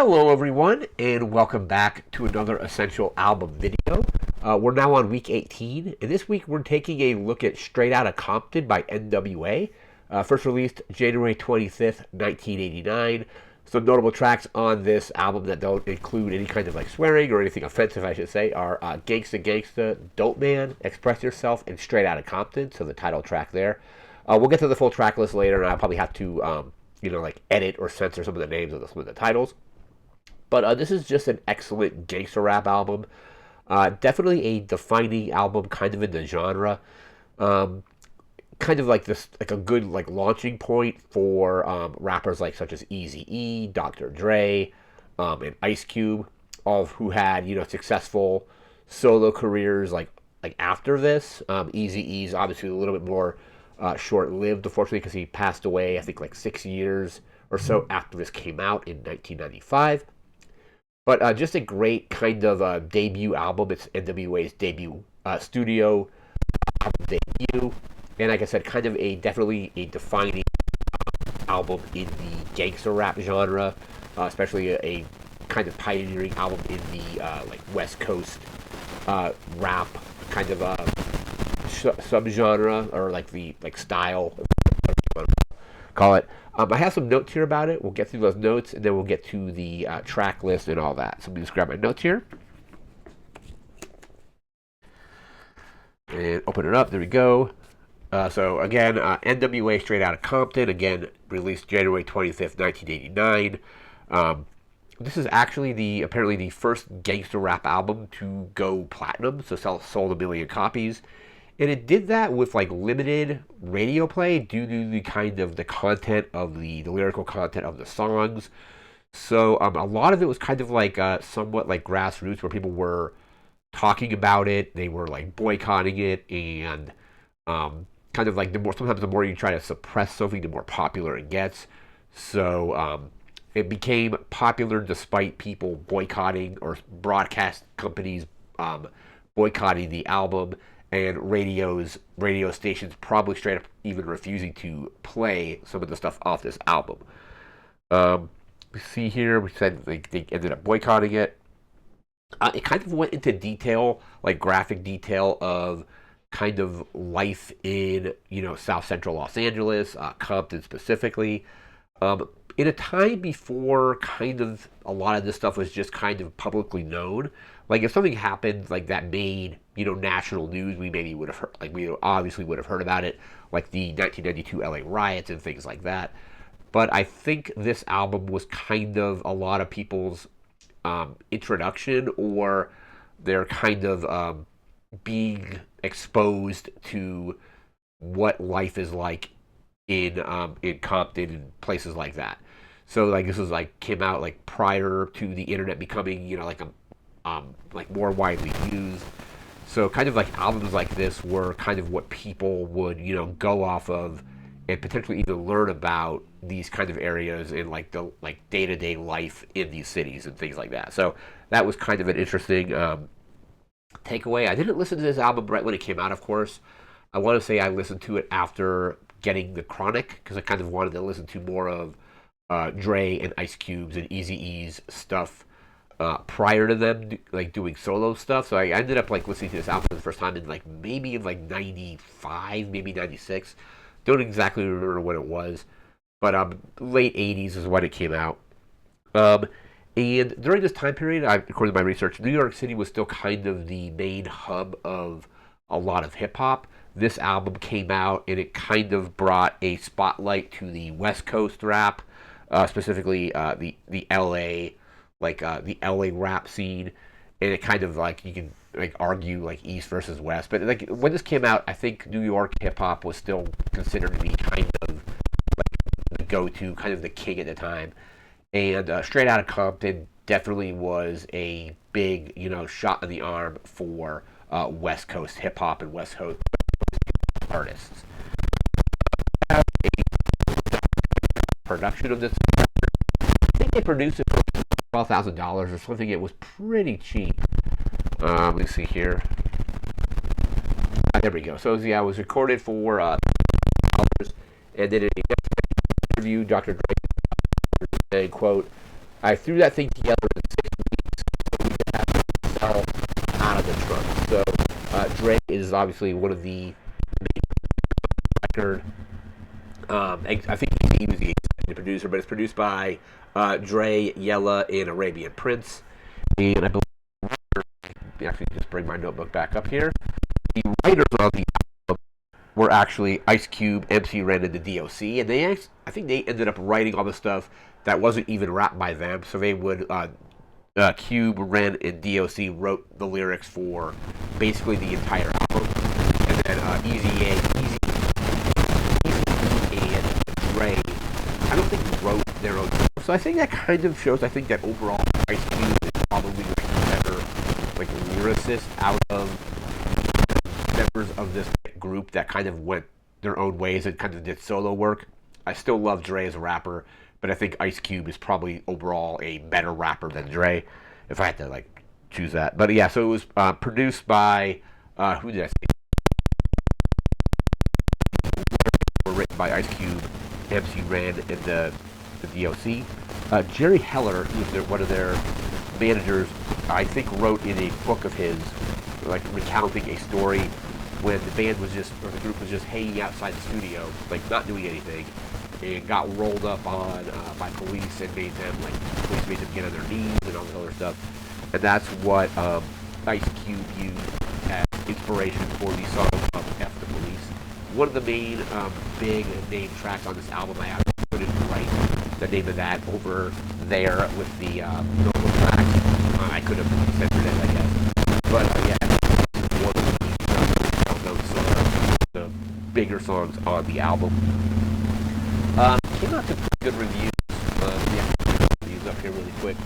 Hello everyone, and welcome back to another Essential Album video. We're now on week 18, and this week we're taking a look at Straight Outta Compton by N.W.A. First released January 25th, 1989. Some notable tracks on this album that don't include any kind of like swearing or anything offensive, I should say, are Gangsta Gangsta, Dope Man, Express Yourself, and Straight Outta Compton, so the title track there. We'll get to the full track list later, and I'll probably have to, edit or censor some of the names of some of the titles. But this is just an excellent gangster rap album. Definitely a defining album, kind of in the genre. Kind of like this, like a good like launching point for rappers like such as Eazy-E, Dr. Dre, and Ice Cube, all of who had successful solo careers like after this. Eazy-E's obviously a little bit more short-lived, unfortunately, because he passed away I think like 6 years or so after this came out in 1995. But just a great kind of debut album. It's N.W.A.'s debut studio album debut. And like I said, kind of definitely a defining album in the gangster rap genre, especially a kind of pioneering album in the West Coast rap kind of subgenre, or like the style, call it. I have some notes here about it. We'll get through those notes, and then we'll get to the track list and all that. So let me just grab my notes here. And open it up. There we go. So again, N.W.A Straight Outta Compton, again, released January 25th, 1989. This is actually apparently the first gangster rap album to go platinum, so sold 1 million copies. And it did that with like limited radio play due to the kind of the content of the lyrical content of the songs. So a lot of it was kind of like somewhat like grassroots, where people were talking about it, they were like boycotting it, and kind of like sometimes the more you try to suppress something, the more popular it gets. So it became popular despite people boycotting, or broadcast companies boycotting the album, and radio stations probably straight up even refusing to play some of the stuff off this album. We see here, we said they ended up boycotting it. It kind of went into detail, like graphic detail of kind of life in, South Central Los Angeles, Compton specifically. In a time before kind of a lot of this stuff was just kind of publicly known. Like if something happened like that made, national news, we maybe would have heard, like we obviously would have heard about it, like the 1992 LA riots and things like that. But I think this album was kind of a lot of people's introduction, or their kind of being exposed to what life is like in Compton and places like that. So like this was like came out like prior to the internet becoming like more widely used. So kind of like albums like this were kind of what people would go off of, and potentially even learn about these kind of areas in like the day-to-day life in these cities and things like that. So that was kind of an interesting takeaway. I didn't listen to this album right when it came out, of course. I want to say I listened to it after getting The Chronic, because I kind of wanted to listen to more of Dre and Ice Cube's and Eazy-E's stuff prior to them doing solo stuff. So I ended up listening to this album for the first time in maybe in 95, maybe 96. Don't exactly remember when it was, but late 80s is when it came out. And during this time period, according to my research, New York City was still kind of the main hub of a lot of hip hop. This album came out, and it kind of brought a spotlight to the West Coast rap, specifically the LA, the LA rap scene, and it kind of you can argue East versus West. But when this came out, I think New York hip hop was still considered to be kind of the go-to, kind of the king at the time. And Straight Outta Compton definitely was a big shot in the arm for West Coast hip hop and West Coast artists. Production of this, I think they produced it for $12,000 or something. It was pretty cheap. Let me see here. There we go. So yeah, it was recorded for $12, and then in an interview, Dr. Dre said, quote, I threw that thing together in 6 weeks so we could have it sell out of the trunk. So Dre is obviously one of the record. I think he was the executive producer, but it's produced by Dre, Yella, and Arabian Prince. And I believe, actually, just bring my notebook back up here. The writers on the album were actually Ice Cube, MC Ren, and the D.O.C. And I think they ended up writing all the stuff that wasn't even rapped by them. So they would Cube, Ren, and D.O.C. wrote the lyrics for basically the entire album, and then Easy and Dre, I don't think wrote their own. So I think that kind of shows. I think that overall Ice Cube is probably like the better like lyricist out of members of this group that kind of went their own ways and kind of did solo work. I still love Dre as a rapper, but I think Ice Cube is probably overall a better rapper than Dre, if I had to like choose that. But yeah, so it was produced by who did I say? Were written by Ice Cube, MC Ren, and the D.O.C. Jerry Heller, who's one of their managers, I think wrote in a book of his, like recounting a story when the band was just, or the group was just hanging outside the studio, like not doing anything, and got rolled up on by police and made them, like, police made them get on their knees and all this other stuff. And that's what Ice Cube used as inspiration for the song of F the Police. One of the main big name tracks on this album, I actually couldn't write the name of that over there with the normal tracks. I could have censored it, I guess. But yeah, one of the well-known songs, the bigger songs on the album. Came out to pretty good reviews. Yeah, reviews up here really quick.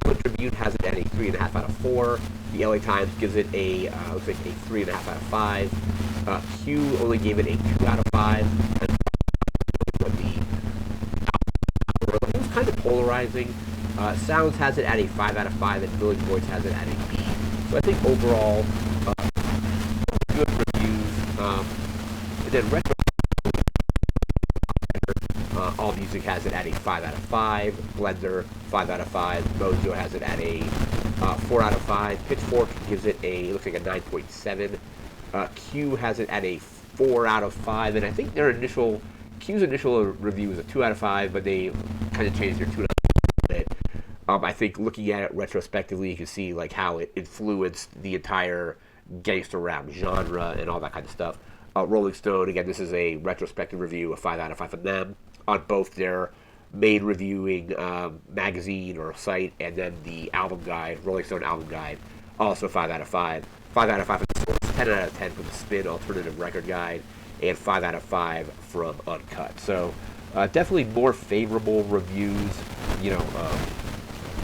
The Tribune has it at a 3.5 out of 4. The LA Times gives it a looks like a 3.5 out of 5. Q only gave it a 2 out of 5. And what the it was kind of polarizing. Sounds has it at a 5 out of 5, and Village Voice has it at a B. So I think overall, good reviews. And then Retro All Music has it at a 5 out of 5. Blender 5 out of 5. Mojo has it at a 4 out of 5. Pitchfork gives it a looks like a 9.7. Q has it at a 4 out of 5, and I think Q's initial review was a 2 out of 5, but they kind of changed their 2 out of 5 a bit. I think looking at it retrospectively, you can see like how it influenced the entire gangster rap genre and all that kind of stuff. Rolling Stone, again, this is a retrospective review, a 5 out of 5 from them on both their main reviewing magazine or site, and then the album guide, Rolling Stone album guide, also 5 out of 5. 5 out of 5 from the Source, 10 out of 10 from the Spin Alternative Record Guide, and 5 out of 5 from Uncut. So definitely more favorable reviews,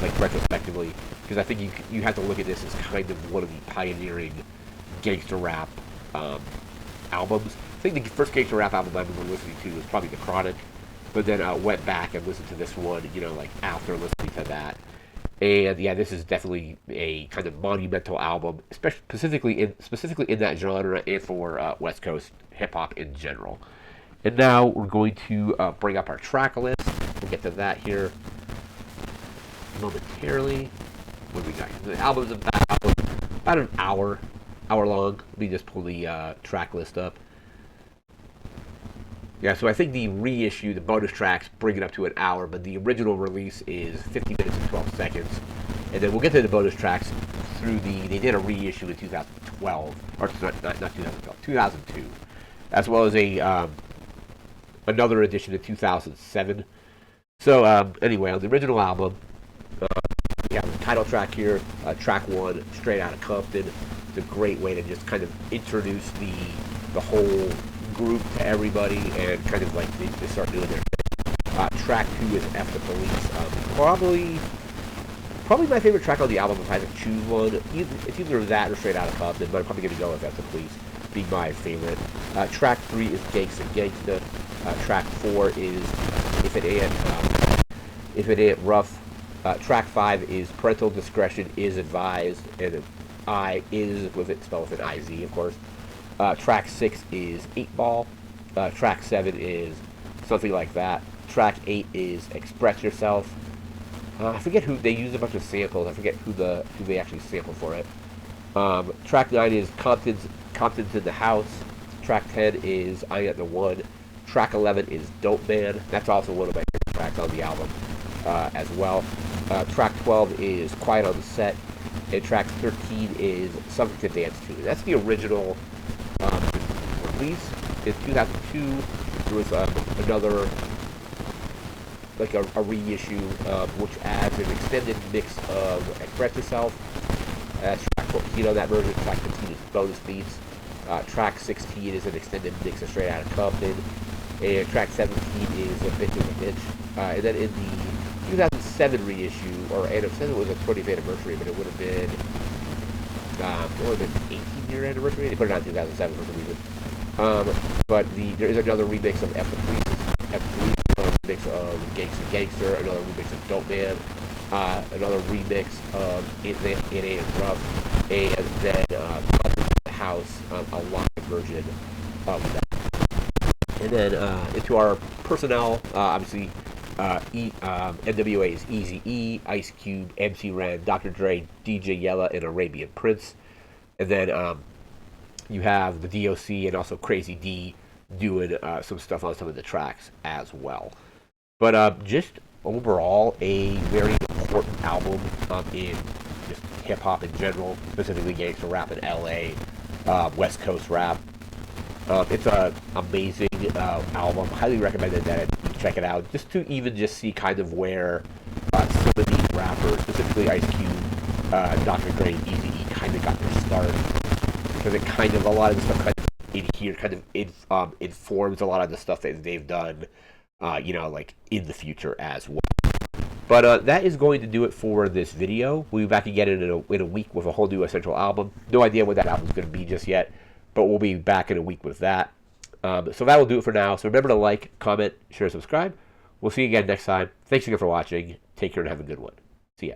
like retrospectively, because I think you have to look at this as kind of one of the pioneering gangster rap albums. I think the first gangster rap album I remember listening to was probably The Chronic, but then went back and listened to this one, like after listening to that. And yeah, this is definitely a kind of monumental album, especially specifically in that genre and for West Coast hip hop in general. And now we're going to bring up our track list. We'll get to that here momentarily. What do we got? The album's about an hour long. Let me just pull the track list up. Yeah, so I think the reissue, the bonus tracks, bring it up to an hour, but the original release is 50 minutes and 12 seconds. And then we'll get to the bonus tracks they did a reissue in 2012, or not 2012, 2002, as well as another edition in 2007. So anyway, on the original album, we have the title track here, track 1, Straight Outta Compton. It's a great way to just kind of introduce the whole group to everybody and kind of like they start doing their thing. Track 2 is F the Police. Probably my favorite track on the album if I had to choose one. It's either that or Straight Outta Compton, but I'm probably going to go with F the Police being my favorite. Track 3 is Gangsta Gangsta. Track 4 is If It Ain't Rough. Track 5 is Parental Discretion is Advised, and I is with it spelled with an I-Z, of course. Track 6 is 8 Ball. Track 7 is Something Like That. track 8 is Express Yourself. I forget who they used a bunch of samples. I forget who they actually sampled for it. Track 9 is Compton's in the House. Track 10 is I Got the One. Track 11 is Dope Man. That's also one of my favorite tracks on the album as well. Track 12 is Quiet on the Set. And track 13 is Something to Dance to. That's the original release in 2002. There was another, like a reissue, which adds an extended mix of Express Yourself. That's track 14 on that version. Track 15 is Bonus Beats. Track 16 is an extended mix of Straight Outta Compton. And track 17 is A Bitch is a Bitch. And then in the 2007 reissue, or it was a 20th anniversary, but it would have been, 18-year anniversary. They put it on 2007 for some reason. But there is another remix of F the Police, another remix of Gangsta Gangster, another remix of Dope Man, another remix of It Ain't Rough, and then the House, a live version of that. And then into our personnel, obviously, N.W.A is Eazy-E, Ice Cube, MC Ren, Dr. Dre, DJ Yella, and Arabian Prince. And then you have the D.O.C. and also Crazy D doing some stuff on some of the tracks as well. But just overall, a very important album in just hip-hop in general, specifically gangsta rap in L.A., West Coast rap. It's an amazing album. Highly recommended that you check it out, just to even just see kind of where some of these rappers, specifically Ice Cube, Dr. Dre, and Eazy-E, kind of got their start. Because it kind of, a lot of the stuff kind of in here kind of informs a lot of the stuff that they've done, like in the future as well. But that is going to do it for this video. We'll be back again in a week with a whole new Essential album. No idea what that album's going to be just yet, but we'll be back in a week with that. So that will do it for now. So remember to like, comment, share, subscribe. We'll see you again next time. Thanks again for watching. Take care and have a good one. See ya.